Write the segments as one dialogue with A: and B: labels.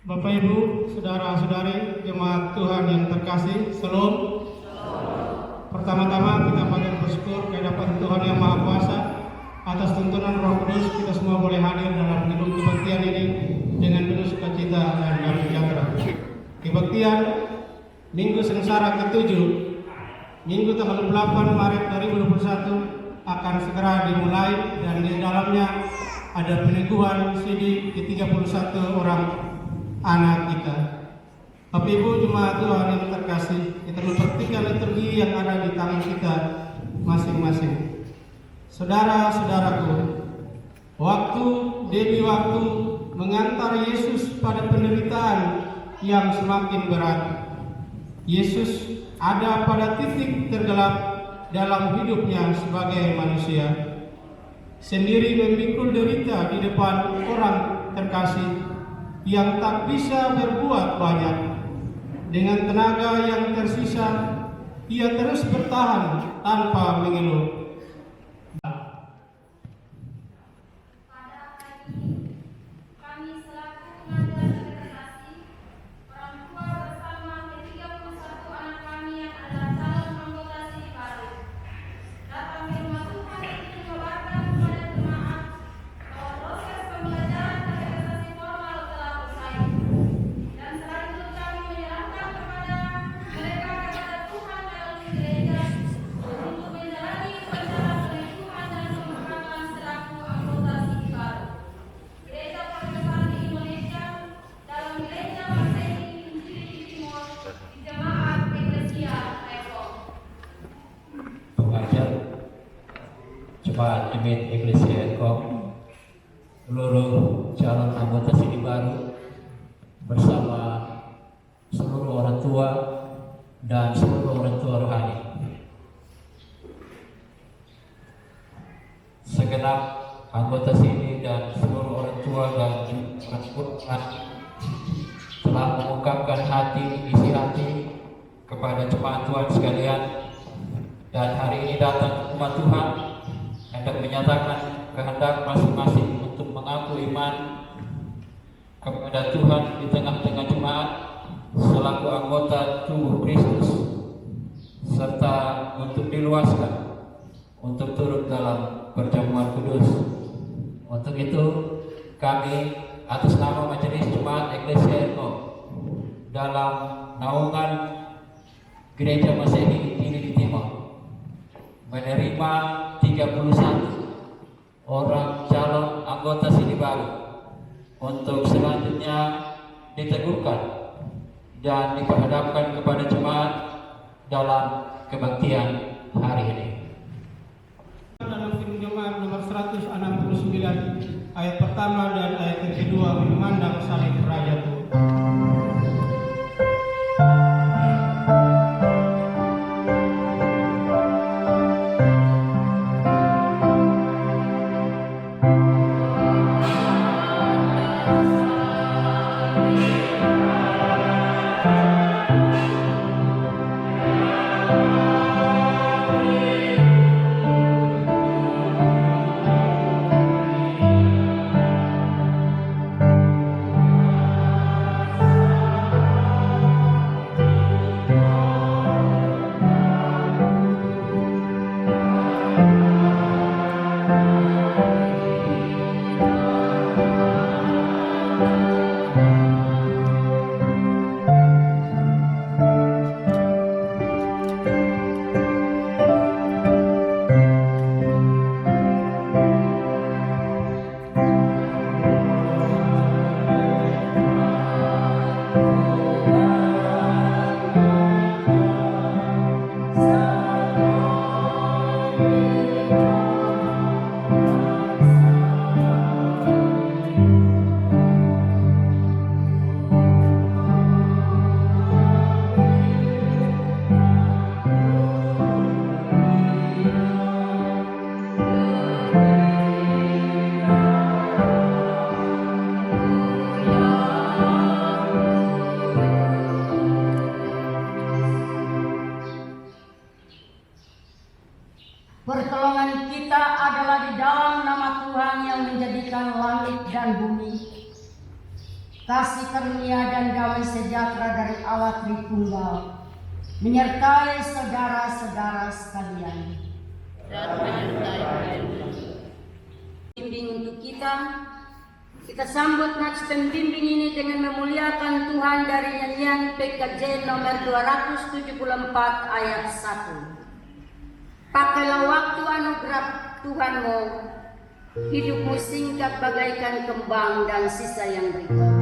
A: Bapak Ibu, saudara-saudari, jemaat Tuhan yang terkasih, Shalom. Pertama-tama kita patut bersyukur kehadiran Tuhan yang Maha Kuasa atas tuntunan Roh Kudus. Kita semua boleh hadir dalam gedung kebaktian ini dengan penuh sukacita dan damai sejahtera. Kebaktian Minggu Sengsara ke-7, Minggu tanggal 8 Maret 2021 akan segera dimulai, dan di dalamnya ada peneguhan CD ke-31 orang anak kita. Bapak Ibu jemaat Tuhan yang terkasih, kita memperhatikan liturgi yang ada di tangan kita masing-masing. Saudara-saudaraku, waktu demi waktu mengantar Yesus pada penderitaan yang semakin berat. Yesus ada pada titik tergelap dalam hidupnya sebagai manusia, sendiri memikul derita di depan orang terkasih yang tak bisa berbuat banyak. Dengan tenaga yang tersisa, ia terus bertahan tanpa mengeluh.
B: Jemaat Emin Eklesia Eko, seluruh calon anggota sini baru bersama seluruh orang tua dan seluruh orang tua rohani. Segenap anggota sini dan seluruh orang tua dan orang rohani telah mengungkapkan isi hati kepada jemaat Tuhan sekalian, dan hari ini datang umat Tuhan hendak menyatakan kehendak masing-masing untuk mengaku iman kepada Tuhan di tengah-tengah jemaat selaku anggota tubuh Kristus, serta untuk diluaskan untuk turut dalam perjamuan kudus. Untuk itu kami atas nama Majelis Jemaat Eklesia Eko dalam naungan Gereja Masehi Ini di Timor menerima 31 orang calon anggota sini baru untuk selanjutnya diteguhkan dan diperhadapkan kepada jemaat dalam kebaktian hari ini.
A: Dalam Jemaat nomor 169 ayat pertama dan ayat yang kedua memandang salib Raja Tuhan.
C: kasih karunia dan damai sejahtera dari Allah Tritunggal menyertai saudara-saudara sekalian. Bimbing untuk kita sambut nats pembimbing ini dengan memuliakan Tuhan dari nyanyian PKJ nomor 274 ayat 1. Pakailah waktu anugerah Tuhanmu, hidupmu singkat bagaikan kembang dan sisa yang berikut.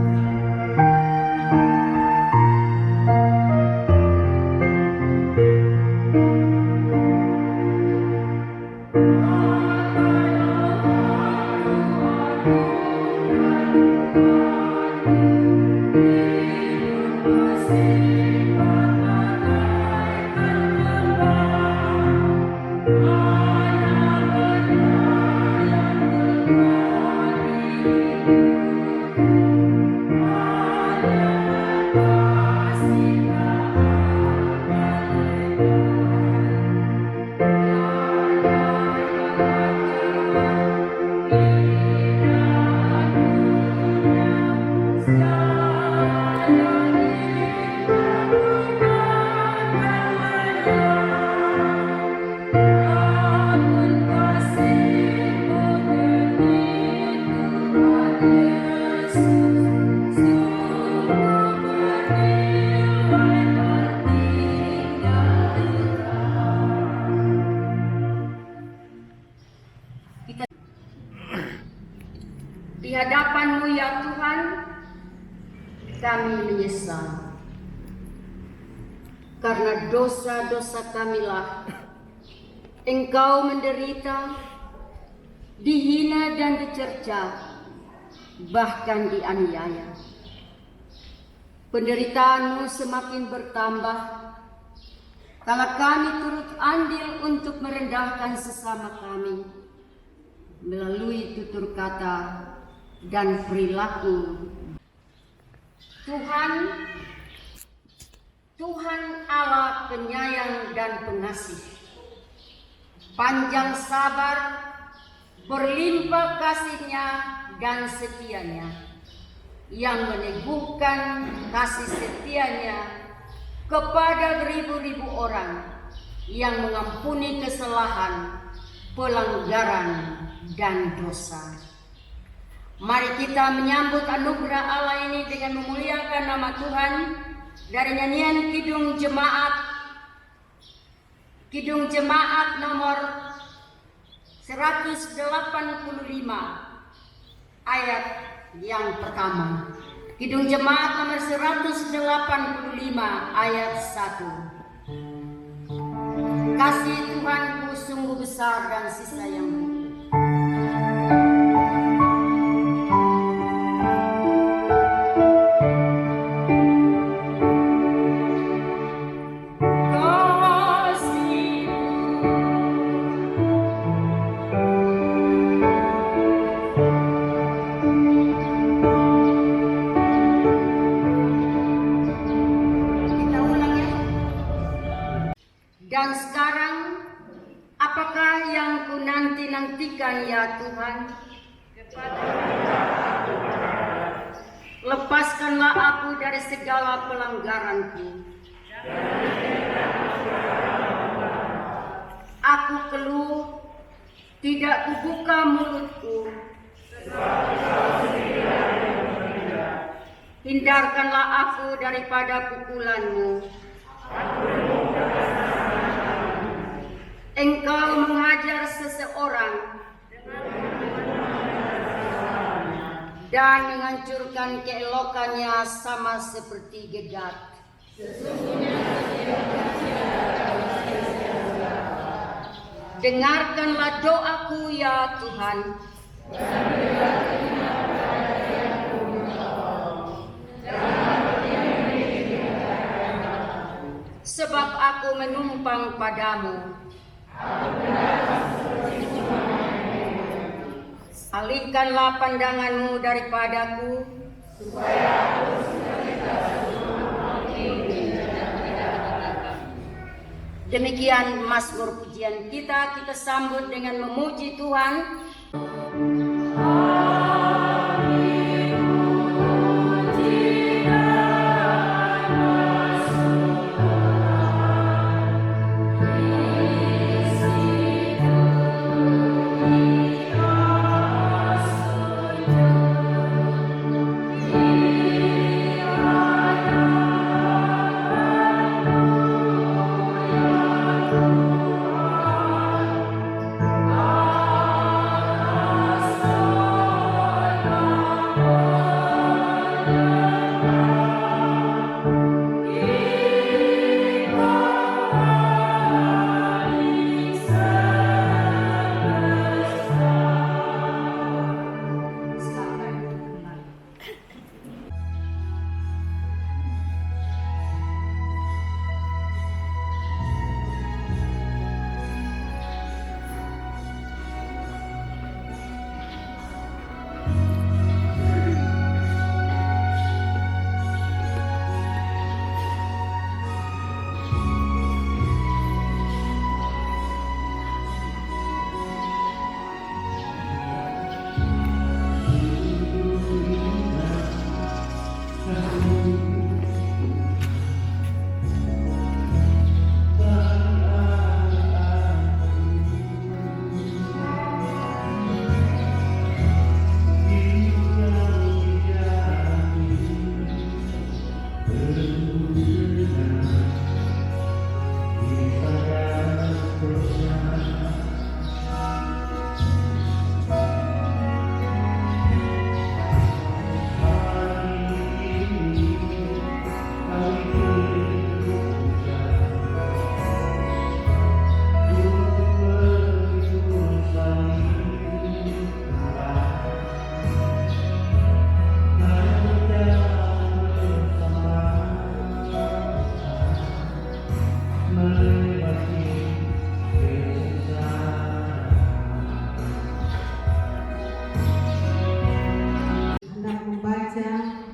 C: Di hadapan-Mu ya Tuhan, kami menyesal. Karena dosa-dosa kamilah, Engkau menderita, dihina dan dicerca, bahkan dianiaya. Penderitaan-Mu semakin bertambah, kala kami turut andil untuk merendahkan sesama kami, melalui tutur kata dan perilaku. Tuhan Allah penyayang dan pengasih, panjang sabar, berlimpah kasih-Nya dan setia-Nya, yang meneguhkan kasih setia-Nya kepada beribu-ribu orang, yang mengampuni kesalahan, pelanggaran, dan dosa. Mari kita menyambut anugerah Allah ini dengan memuliakan nama Tuhan dari nyanyian Kidung Jemaat nomor 185 ayat yang pertama. Kidung Jemaat nomor 185 ayat 1. Kasih Tuhanku sungguh besar dan sisa yang berikut. Dan sekarang, apakah yang ku nanti-nantikan ya Tuhan? Lepaskanlah aku dari segala pelanggaranku. Aku keluh, tidak kubuka mulutku. Hindarkanlah aku daripada pukulan-Mu. Engkau mengajar seseorang dan menghancurkan keelokannya sama seperti gegat. Dengarkanlah doaku ya Tuhan. Sebab aku menumpang padamu. Alihkanlah pandangan-Mu daripadaku, supaya aku demikian mazmur pujian kita sambut dengan memuji Tuhan.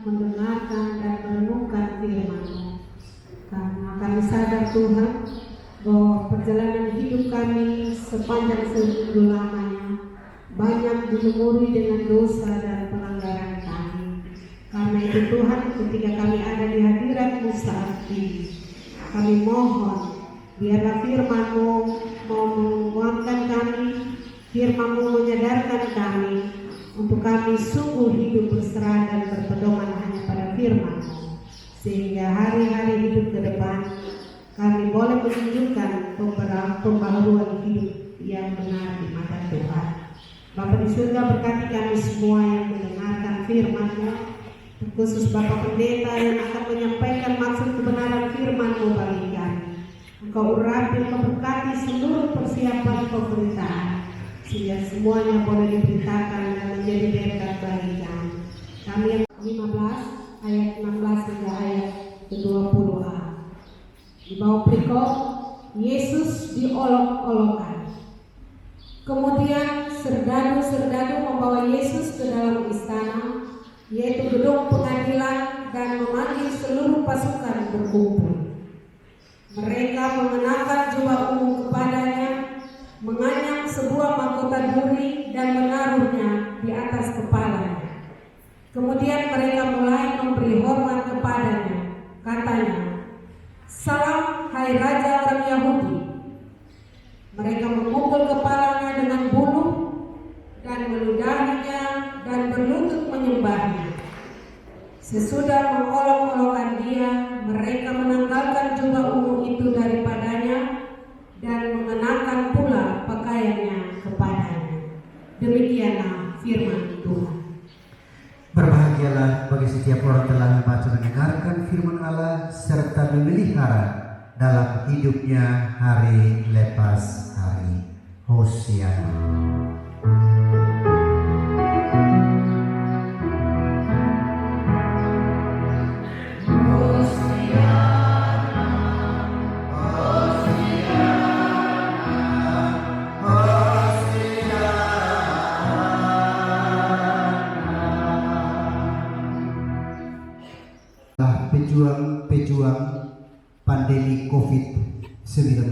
D: mendengarkan dan merenungkan firman-Mu. Karena kami sadar Tuhan bahwa perjalanan hidup kami sepanjang seminggu lamanya banyak dilumuri dengan dosa dan pelanggaran kami. Karena itu Tuhan, ketika kami ada di hadirat-Mu saat ini, kami mohon biarlah firman-Mu mau menguatkan kami, firman-Mu menyadarkan kami untuk kami sungguh hidup berserah dan berpedoman hanya pada firman-Mu, sehingga hari-hari hidup ke depan kami boleh menunjukkan pembaharuan hidup yang benar di mata Tuhan. Bapa di surga, berkati kami semua yang mendengarkan firman-Mu, khusus Bapak Pendeta yang akan menyampaikan maksud kebenaran firman-Mu bagi kami. Engkau urapi, Engkau berkati seluruh persiapan pemberitaan, sehingga semuanya boleh diberitakan dan menjadi berkat bagi kami. Kami yang 15 ayat 16 hingga ayat ke-20a. Di bawah perikop, Yesus diolok-olokkan. Kemudian serdadu-serdadu membawa Yesus ke dalam istana, yaitu gedung pengadilan, dan memanggil seluruh pasukan berkumpul. Mereka mengenakan jubah ungu kepadanya, menganyam sebuah mahkota duri dan menaruhnya di atas kepalanya. Kemudian mereka mulai memberi hormat kepadanya. Katanya, "Salam, hai Raja orang Yahudi." Mereka memukul kepalanya dengan buluh dan meludahinya dan berlutut menyembahnya. Sesudah mengolok-olokkan dia, mereka menanggalkan jubah ungu itu daripadanya dan mengenakan pula pakaiannya kepadanya. Demikianlah firman Tuhan.
E: Berbahagialah bagi setiap orang telah membaca dan mendengarkan firman Allah serta memelihara dalam hidupnya hari lepas hari. Hosiana. Pejuang pandemi COVID-19.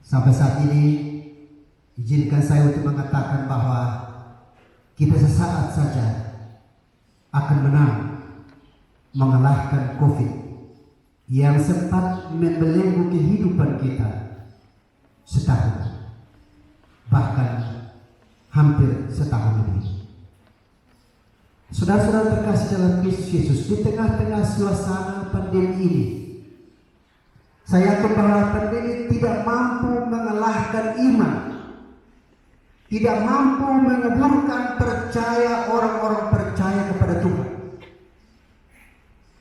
E: Sampai saat ini, izinkan saya untuk mengatakan bahwa kita sesaat saja akan menang mengalahkan COVID yang sempat membelenggu kehidupan kita setahun, bahkan hampir setahun lebih. Saudara-saudara terkasih dalam Kristus Yesus, di tengah-tengah suasana pandemi ini, saya yakin bahwa pandemi tidak mampu mengalahkan iman, tidak mampu mengeburkan percaya orang-orang percaya kepada Tuhan.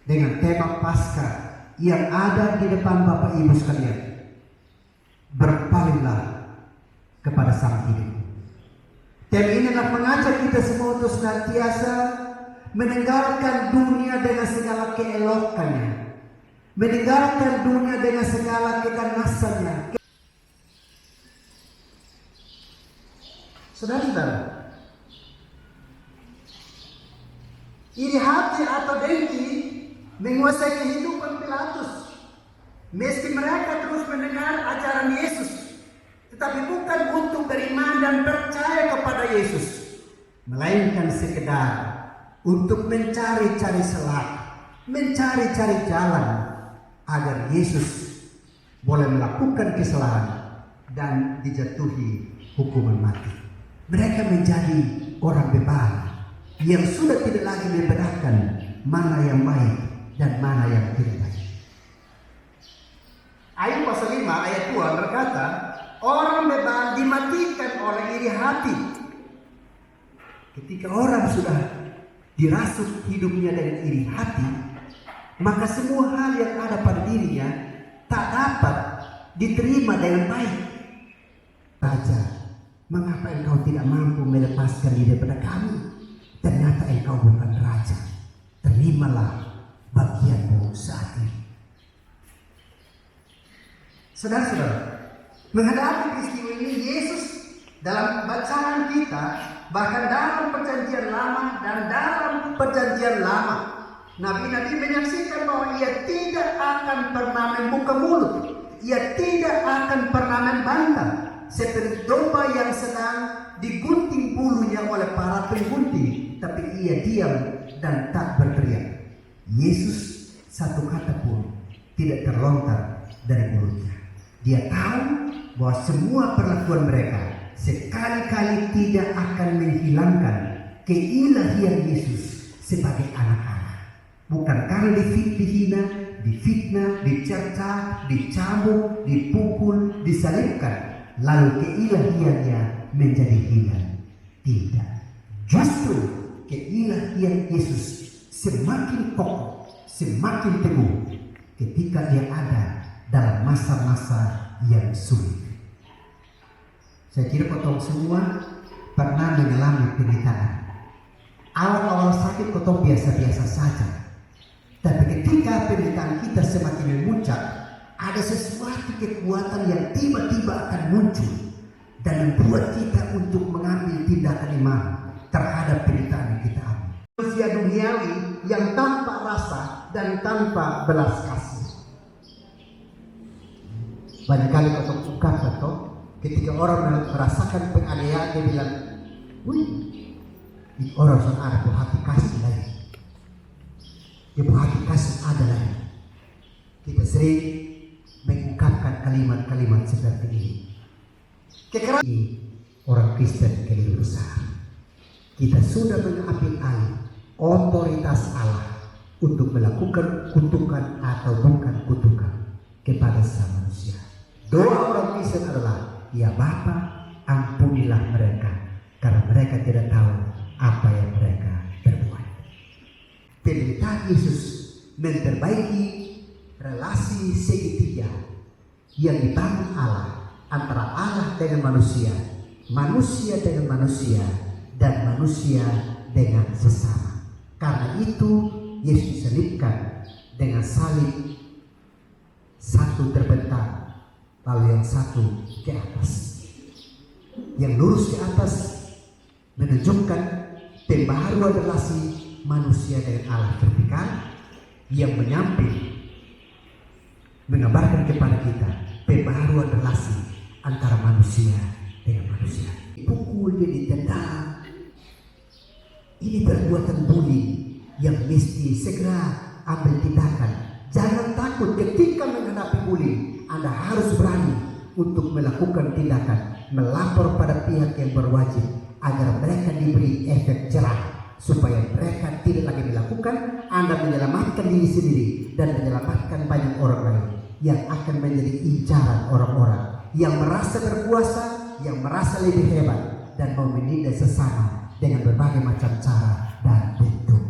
E: Dengan tema Paskah yang ada di depan Bapak Ibu sekalian, berpalinglah kepada Sang Hidup. Tema ini adalah mengajak kita semua untuk senantiasa meninggalkan dunia dengan segala keelokannya, meninggalkan dunia dengan segala keganasannya. Saudara-saudara, iri hati atau dengki menguasai kehidupan Pilatus. Meski mereka terus mendengar ajaran Yesus, tetapi bukan untuk beriman dan percaya kepada Yesus, melainkan sekedar untuk mencari-cari celah, mencari-cari jalan agar Yesus boleh melakukan kesalahan dan dijatuhi hukuman mati. Mereka menjadi orang bebal yang sudah tidak lagi membedakan mana yang baik dan mana yang tidak baik. Ayat pasal 5 ayat 2 berkata, orang bebal dimatikan oleh iri hati. Ketika orang sudah dirasuk hidupnya dengan iri hati, maka semua hal yang ada pada dirinya tak dapat diterima dengan baik. Raja, mengapa engkau tidak mampu melepaskan diri daripada kami? Ternyata engkau bukan raja. Terimalah bagianmu saat ini. Saudara-saudara, menghadapi peristiwa ini, Yesus dalam bacaan kita Bahkan dalam perjanjian lama dan dalam perjanjian lama, nabi-nabi menyaksikan bahwa ia tidak akan pernah membuka mulut. Ia tidak akan pernah membantah. Seperti domba yang sedang digunting bulunya oleh para penggunting, tapi ia diam dan tak berteriak. Yesus satu kata pun tidak terlontar dari mulutnya. Dia tahu bahwa semua perlakuan mereka sekali-kali tidak akan menghilangkan keilahian Yesus sebagai anak-anak. Bukan karena dihina, difitnah, dicerca, dicambuk, dipukul, disalibkan, lalu keilahiannya menjadi hilang. Tidak. Justru keilahian Yesus semakin kokoh, semakin teguh ketika dia ada dalam masa-masa yang sulit. Saya kira potong semua pernah mengalami penderitaan. Awal-awal sakit potong biasa-biasa saja. Tapi ketika penderitaan kita semakin memuncak, ada sesuatu kekuatan yang tiba-tiba akan muncul dan membuat kita untuk mengambil tindakan iman terhadap penderitaan yang kita alami. Manusia duniawi yang tanpa rasa dan tanpa belas kasih. Banyak kali kau ungkap atau ketika orang merasakan penganiayaan dia bilang, wih, ini orang yang ada hati kasih lagi. Ibu hati kasih ada lagi. Kita sering mengungkapkan kalimat-kalimat seperti ini. Kekerasan orang Kristen keliru besar. Kita sudah mengambil alih otoritas Allah untuk melakukan kutukan atau bukan kutukan kepada sama manusia. Doa orang Kristen adalah, ya Bapa, ampunilah mereka karena mereka tidak tahu apa yang mereka perbuat. Penderitaan Yesus memperbaiki relasi segitiga yang dibangun Allah antara Allah dengan manusia, manusia dengan manusia, dan manusia dengan sesama. Karena itu Yesus disalibkan dengan salib, satu terbentang lalu yang satu ke atas. Yang lurus ke atas menunjukkan pembaharuan relasi manusia dengan Allah vertikal, yang menyamping menggambarkan kepada kita pembaharuan relasi antara manusia dengan manusia. Pukul, dia ditendang. Ini perbuatan bullying yang mesti segera ambil tindakan. Jangan takut ketika menghadapi bullying. Anda harus berani untuk melakukan tindakan, melapor pada pihak yang berwajib agar mereka diberi efek jerah supaya mereka tidak lagi melakukan. Anda menyelamatkan diri sendiri dan menyelamatkan banyak orang lain yang akan menjadi incaran orang-orang yang merasa berkuasa, yang merasa lebih hebat dan mau menindas sesama dengan berbagai macam cara dan bentuk.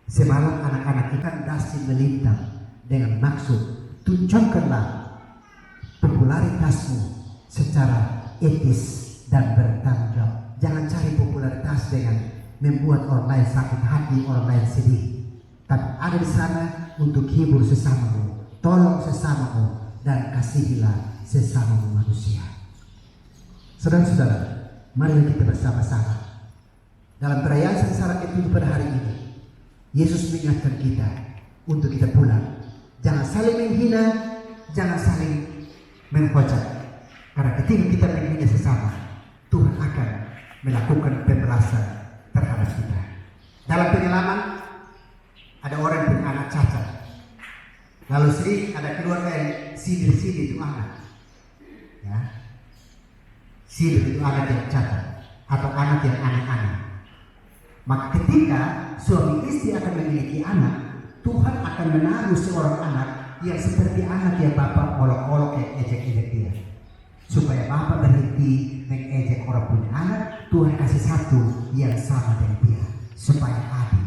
E: Semalam anak-anak ikan dasi melintang dengan maksud, tunjukkanlah popularitasmu secara etis dan bertanggung jawab. Jangan cari popularitas dengan membuat orang lain sakit hati, orang lain sedih. Tapi ada di sana untuk hibur sesamamu, tolong sesamamu, dan kasihilah sesamamu manusia. Saudara-saudara, mari kita bersama-sama dalam perayaan sengsara itu pada hari ini. Yesus mengingatkan kita untuk kita pulang. Jangan saling menghina, jangan saling menghujat. Karena ketika kita menghina sesama, Tuhan akan melakukan pembalasan terhadap kita. Dalam pengalaman, ada orang yang punya anak cacat. Lalu sering ada keluarga yang sindir-sindir itu anak. Ya. Sindir itu anak yang cacat atau anak yang aneh-aneh. Maka ketika suami istri akan memiliki anak, Tuhan akan menaruh seorang anak yang seperti anak yang bapak olok-olok yang ejek-ejek dia. Supaya bapak berhenti mengejek orang punya anak, Tuhan kasih satu yang sama dengan dia. Supaya adil.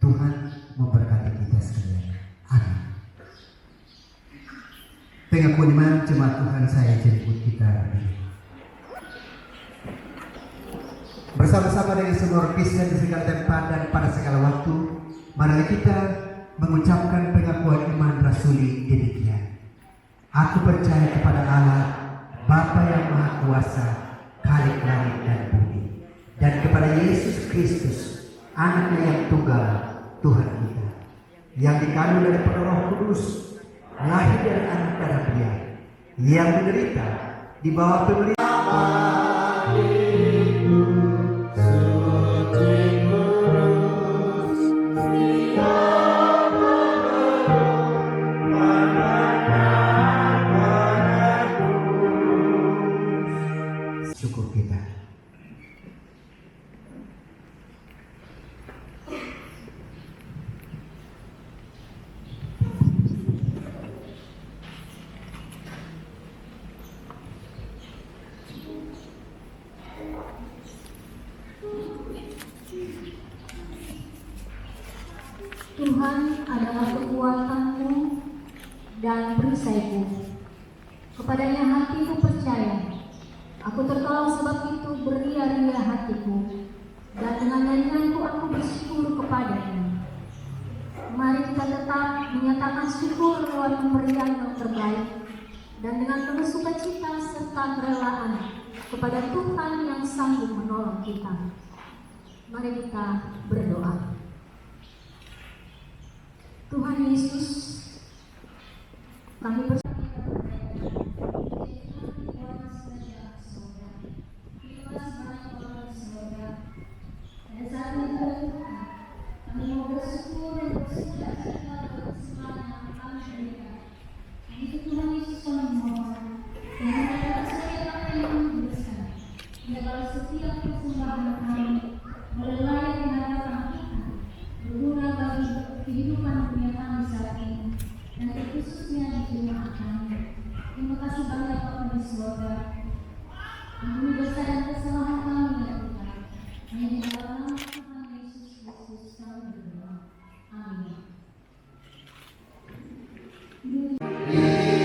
E: Tuhan memberkati kita sekalian. Amin. Pengakuan iman jemaat Tuhan, saya jemput kita hari ini. Bersama-sama dengan semua Kristen di segala tempat dan pada segala waktu, mari kita mengucapkan pengakuan iman rasuli demikian. Aku percaya kepada Allah, Bapa yang Maha Kuasa, Khalik langit dan bumi, dan kepada Yesus Kristus, anaknya yang tunggal, Tuhan kita, yang dikandung dari Roh Kudus, lahir dari anak darah Dia, yang menderita di bawah pemerintahan syukur kita.
F: Tuhan adalah kekuatanmu dan perisaiku. Kepadanya hatiku percaya. Aku tertawa sebab itu beria-ria hatiku, dan dengan nyanyianku aku bersyukur kepadanya. Mari kita tetap menyatakan syukur lewat pemberian yang terbaik, dan dengan penuh sukacita serta kerelaan kepada Tuhan yang sanggup menolong kita. Mari kita berdoa. Tuhan Yesus, kami bersyukur setiap persembahan kami melayani di hadapan kita berguna bagi kehidupan dunia kami saat ini dan khususnya di jemaat kami. Terima kasih banyak Bapak di surga. Ampuni dosa dan kesalahan kami ya Tuhan. Hanya di dalam nama Tuhan Yesus Kristus kami berdoa. Amin.
E: Amen.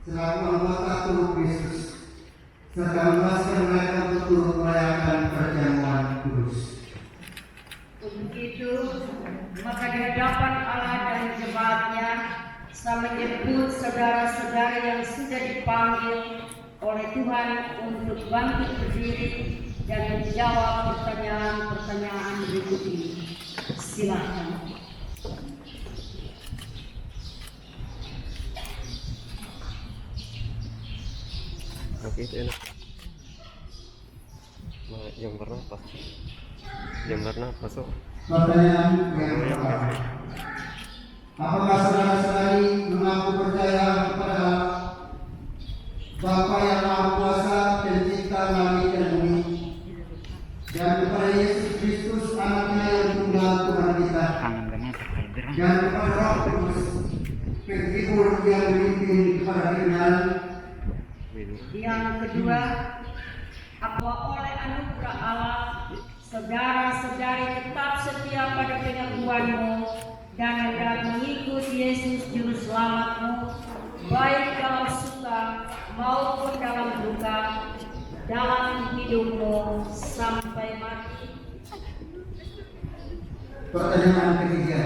E: Selaku anggota tubuh Kristus, serta memuaskan mereka untuk merayakan perjamuan kudus.
C: Untuk itu, maka di hadapan Allah dan jemaatnya, saya menyebut saudara-saudara yang sudah dipanggil oleh Tuhan untuk bangkit berdiri dan menjawab pertanyaan-pertanyaan berikut ini. Silakan.
G: Oke, itu enak. Yang bernapas. Yang bernapas.
E: Pertanyaan yang pertama. Apakah saudara-saudari mengaku percaya kepada Bapa yang Maha Kuasa, Pencipta langit dan bumi, dan kepada Yesus Kristus, Anaknya yang tunggal Tuhan kita, dan kepada Roh Kudus, penghibur yang memimpin kepada kebenaran.
C: Yang kedua, bahwa oleh anugerah Allah, saudara-saudari tetap setia pada pengakuanmu dan hendak mengikut Yesus Juru Selamatmu, baik dalam suka maupun dalam duka, dalam hidupmu sampai mati.
E: Pertanyaan ketiga,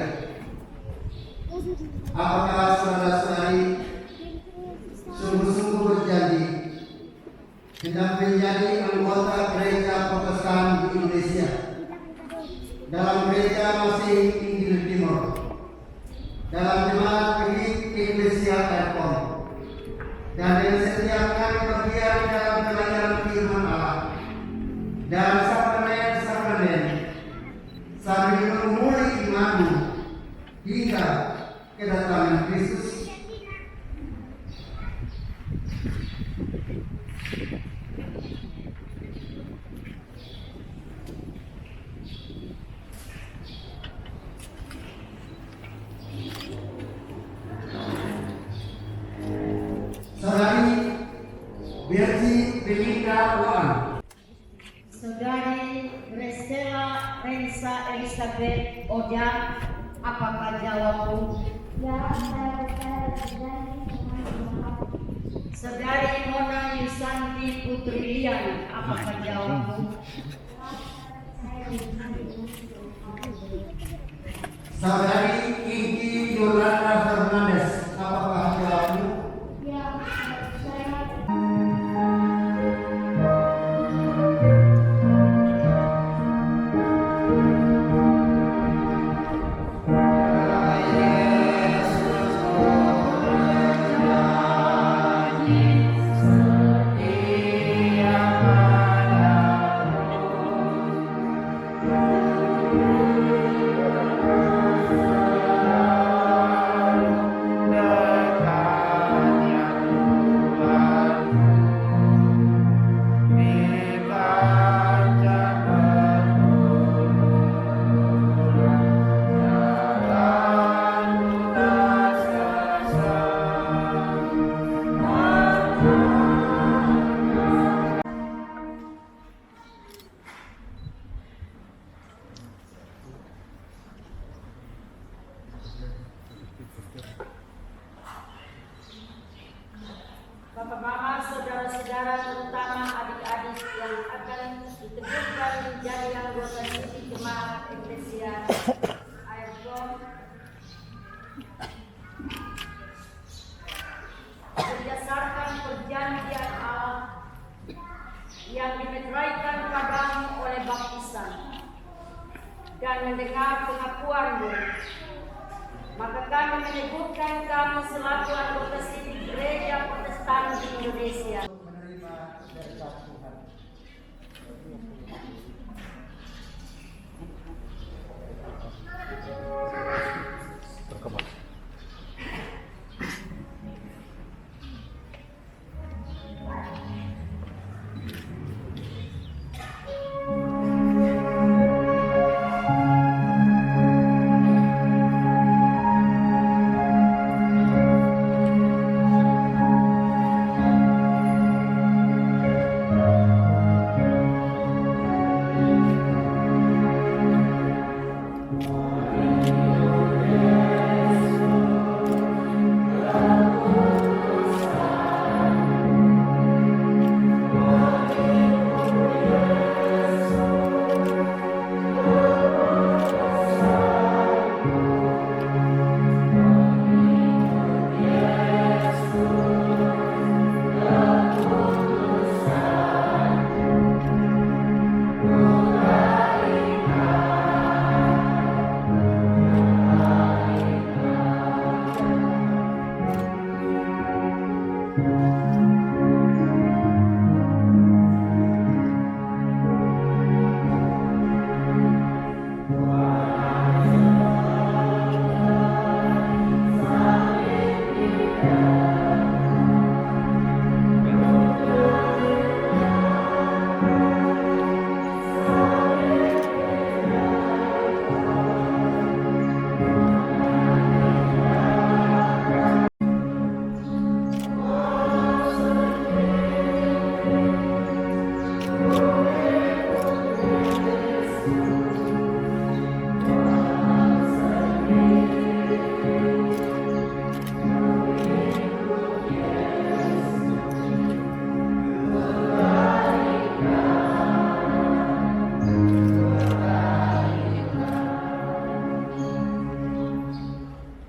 E: apakah saudara-saudari sungguh-sungguh berjanji hendak menjadi anggota gereja Protestan di Indonesia dalam gereja Masih Injil Timur, dalam jemaat Gereja Indonesia Airport, dan dengan setiap kali bagian dalam pelayanan firman Allah dan sakramen sambil memulai imanmu hingga kedatangan Kristus. Saudari Berti Belinda Wan.
C: Saudari Resela Rensa Elizabeth Oja, apakah jawabmu?
F: Ya, saya percaya dan
C: Saudari Mona Yusanti Putri Lian, apakah jawabmu?
E: Saudari Inti Yolanda Fernandes, apakah jawabmu?
F: ya, saya
C: Bapak-bapak, saudara-saudara, terutama adik-adik yang akan diteguhkan menjadi anggota suci jemaat Eklesia Airborne, berdasarkan perjanjian Allah yang dimeteraikan pada dan mendengar pengakuanmu. Maka kami menyebutkan kamu selaku anggota sipil Gereja Protestan di Indonesia.
E: Menerima berkat Tuhan.
G: Berkembang.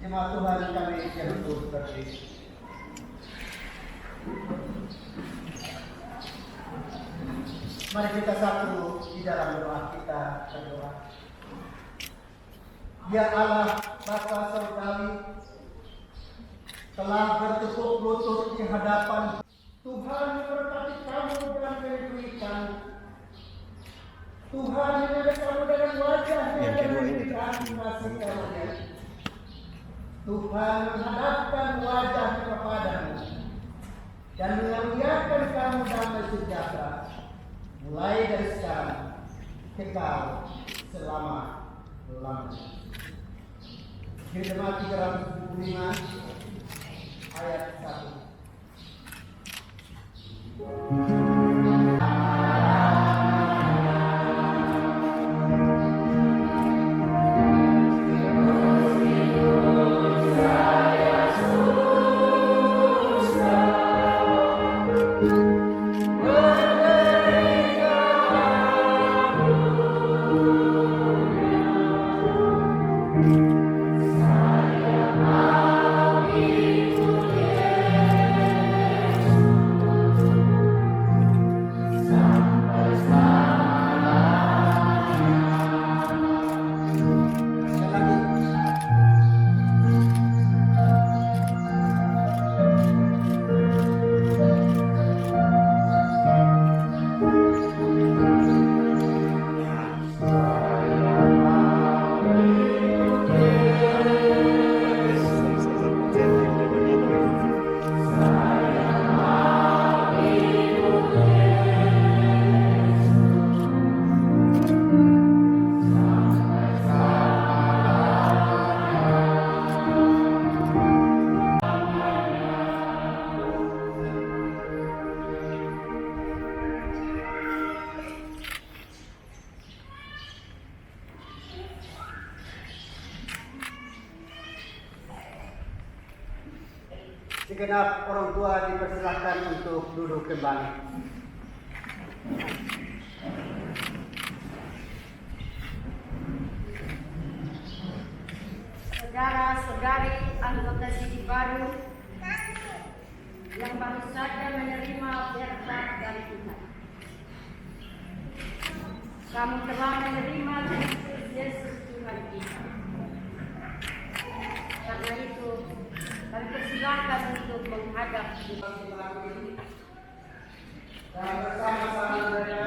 E: Jemaat Tuhan kami yang berdiri. Mari kita satu di dalam doa kita berdoa. Ya Allah, Bapa Surgawi, telah bertekuk lutut di hadapan Tuhan, memberkati kamu dan melindungi kamu. Tuhan menyertai kamu dengan wajahnya dan memberikan kasih karunia. Tuhan menghadapkan wajahnya kepadamu dan mengaruniakan kamu damai sejahtera, mulai dari sekarang kekal selama-lamanya. Firman 375 ayat 1. Segenap orang tua dipersilakan untuk duduk kembali.
C: Saudara-saudari anggota Sidi Baru yang baru saja menerima berkat dari Tuhan. Kamu telah menerima Kristus Yesus Tuhan kita. Karena itu, kami persilakan untuk menghadap
E: Dan bersama-sama mereka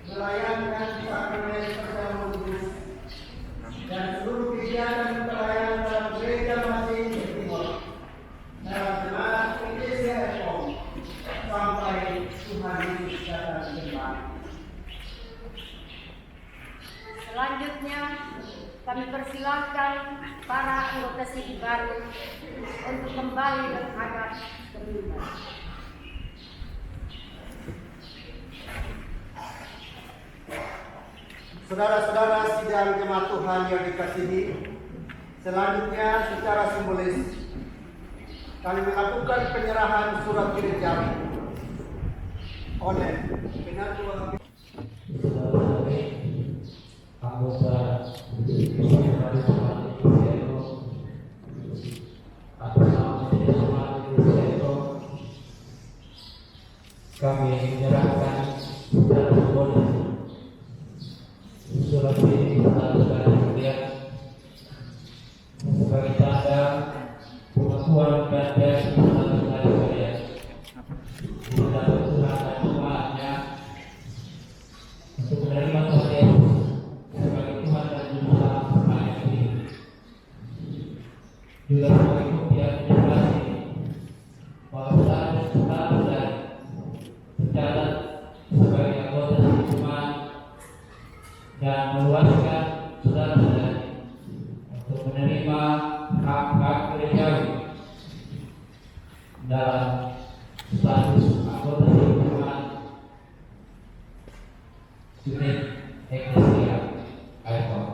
E: melayankan sakramen perjamuan kudus dan seluruh kegiatan pelayanan dalam gereja masing Timur dalam jemaat Eklesia Ekom sampai Tuhan Yesus datang kembali.
C: Selanjutnya, kami persilahkan para anggota SIDI baru untuk kembali menghadap ke mimbar.
E: Saudara-saudara sidang jemaat Tuhan yang dikasihi, selanjutnya secara simbolis kami melakukan penyerahan surat gerejawi oleh Penatua
B: anggota kami menyerahkan secara simbolis surat ini kepada saudara sekalian sebagai tanda pengakuan dan berdasar saudara sekalian kita Tuhan dan jemaatnya untuk menerima Tuhan Yesus sebagai Tuhan dan Juru Selamat ini juga sebagai bukti administrasi bahwa saudara tercatat sebagai anggota jemaat dan meluaskan saudara-saudari untuk menerima hak-hak gerejawi dalam status anggota jemaat unit Eklesia Ekom.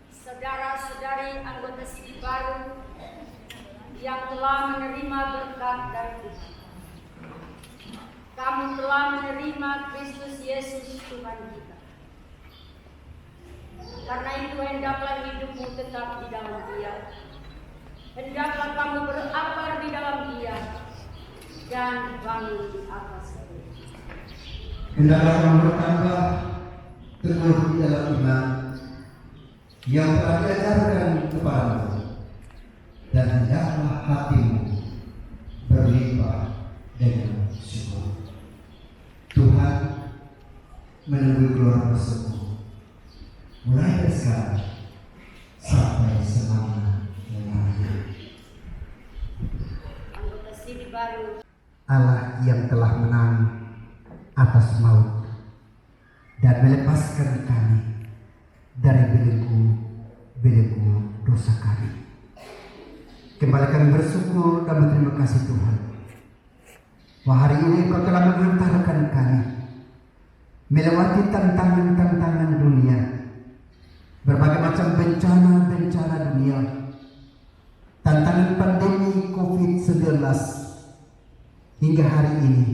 C: Saudara-saudari anggota SIDI baru yang telah menerima berkat dari Tuhan. Kamu telah menerima Kristus Yesus Tuhan kita. Karena itu hendaklah hidupmu tetap di dalam Dia. Hendaklah kamu berakar di dalam Dia. yang dibangun di atas.
E: Hendaklah kamu bertambah teguh di dalam iman yang telah diajarkan kepadamu, dan hendaklah hatimu berlimpah dengan syukur. Tuhan menunggu keluar bersyukur mulai dari sekarang sampai selama-lamanya.
C: Anggota SIDI baru.
E: Allah yang telah menang atas maut dan melepaskan kami dari belenggu dosa kami. Kembali kami bersyukur dan berterima kasih Tuhan, bahwa hari ini Engkau telah mengantarkan kami melewati tantangan-tantangan dunia, berbagai macam bencana-bencana dunia, tantangan pandemi COVID-19, hingga hari ini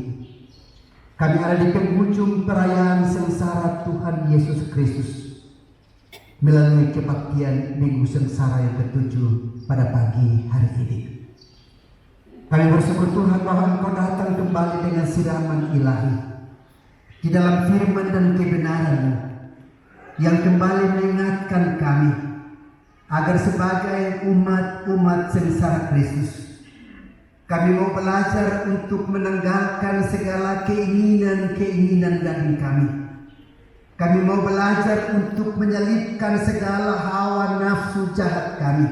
E: kami ada di penghujung perayaan sengsara Tuhan Yesus Kristus melalui kebaktian Minggu Sengsara yang ke-7 pada pagi hari ini. Kami bersyukur Tuhan bahwa Engkau datang kembali dengan siraman ilahi di dalam firman dan kebenaran yang kembali mengingatkan kami agar sebagai umat sengsara Kristus, kami mau belajar untuk menanggalkan segala keinginan-keinginan daging kami. Kami mau belajar untuk menyelipkan segala hawa nafsu jahat kami,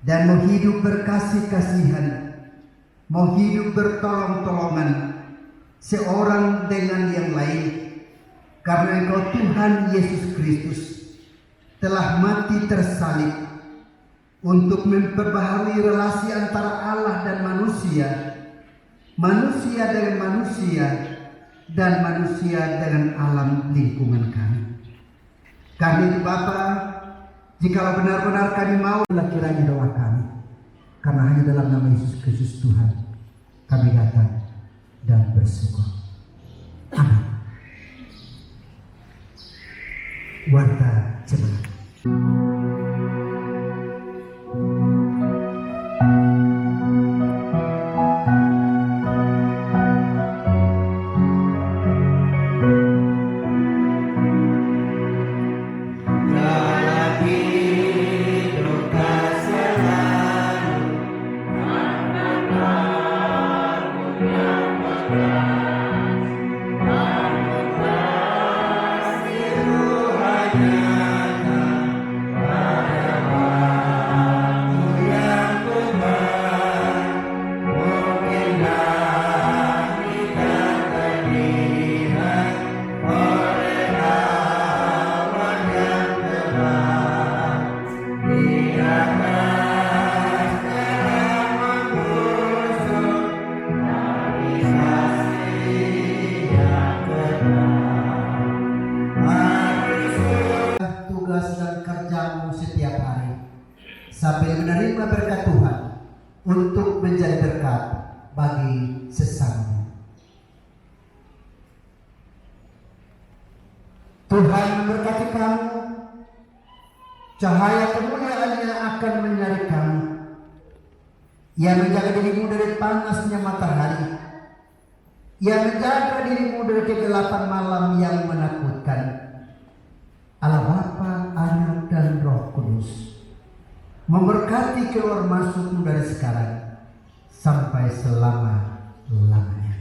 E: dan mau hidup berkasih-kasihan, mau hidup bertolong-tolongan seorang dengan yang lain, karena Engkau Tuhan Yesus Kristus telah mati tersalib untuk memperbaharui relasi antara Allah dan manusia, manusia dengan manusia, dan manusia dengan alam lingkungan kami. Kami itu Bapa, jikalau benar-benar kami mau, kiranya doa kami, karena hanya dalam nama Yesus Kristus Tuhan kami datang dan bersyukur. Amin. Warta Jemaat. Sambil menerima berkat Tuhan untuk menjadi berkat bagi sesama. Tuhan memberkati kamu, cahaya kemuliaan-Nya akan menyinari kamu. Ia menjaga dirimu dari panasnya matahari, Ia menjaga dirimu dari kegelapan malam yang menakutkan. Allah Bapa, Anak, dan Roh Kudus memberkati keluar masukmu dari sekarang sampai selama-lamanya.